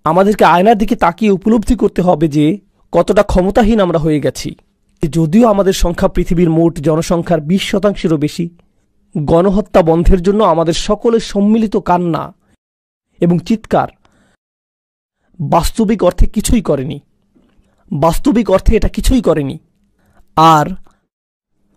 আমাদেরকে আয়নার দিকে তাকিয়ে উপলব্ধি করতে হবে যে কতটা ক্ষমতাহীন আমরা হয়ে গেছি। যদিও আমাদের সংখ্যা পৃথিবীর মোট জনসংখ্যার 20%-এরও বেশি, গণহত্যা বন্ধের জন্য আমাদের সকলের সম্মিলিত কান্না এবং চিৎকার বাস্তবিক অর্থে কিছুই করেনি। বাস্তবিক অর্থে এটা কিছুই করেনি। আর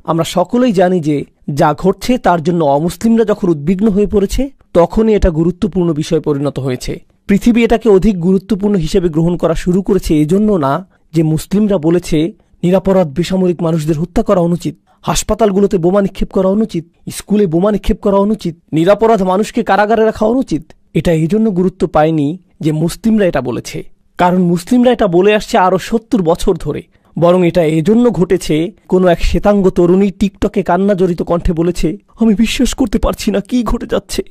আমরা সকলেই জানি যে যা ঘটছে তার জন্য অমুসলিমরা যখন উদ্বিগ্ন হয়ে পড়েছে, তখনই এটা গুরুত্বপূর্ণ বিষয়ে পরিণত হয়েছে। পৃথিবী এটাকে অধিক গুরুত্বপূর্ণ হিসেবে গ্রহণ করা শুরু করেছে এজন্য না যে মুসলিমরা বলেছে নিরাপরাধ বেসামরিক মানুষদের হত্যা করা অনুচিত, হাসপাতালগুলোতে বোমা নিক্ষেপ করা অনুচিত, স্কুলে বোমা নিক্ষেপ করা অনুচিত, নিরাপরাধ মানুষকে কারাগারে রাখা অনুচিত। এটা এই জন্য গুরুত্ব পায়নি যে মুসলিমরা এটা বলেছে, কারণ মুসলিমরা এটা বলে আসছে আরও 70 বছর ধরে। বরং এটা এজন্য ঘটেছে, কোনো এক শ্বেতাঙ্গ তরুণী টিকটকে কান্না জড়িত কণ্ঠে বলেছে, আমি বিশ্বাস করতে পারছি না কি ঘটে যাচ্ছে।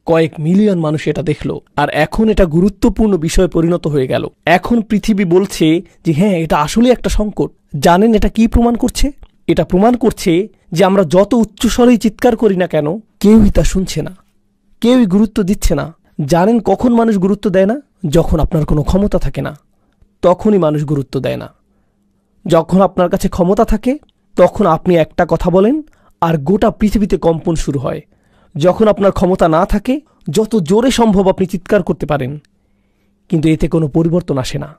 কয়েক মিলিয়ন মানুষ এটা দেখল, আর এখন এটা গুরুত্বপূর্ণ বিষয়ে পরিণত হয়ে গেল। এখন পৃথিবী বলছে যে হ্যাঁ, এটা আসলে একটা সংকট। জানেন এটা কি প্রমাণ করছে? এটা প্রমাণ করছে যে আমরা যত উচ্চস্বরেই চিৎকার করি না কেন, কেউই তা শুনছে না, কেউই গুরুত্ব দিচ্ছে না। জানেন কখন মানুষ গুরুত্ব দেয় না? যখন আপনার কোনো ক্ষমতা থাকে না, তখনই মানুষ গুরুত্ব দেয় না। যখন আপনার কাছে ক্ষমতা থাকে, তখন আপনি একটা কথা বলেন আর গোটা পৃথিবীতে কম্পন শুরু হয়। যখন আপনার ক্ষমতা না থাকে, যত জোরে সম্ভব আপনি চিৎকার করতে পারেন, কিন্তু এতে কোনো পরিবর্তন আসে না।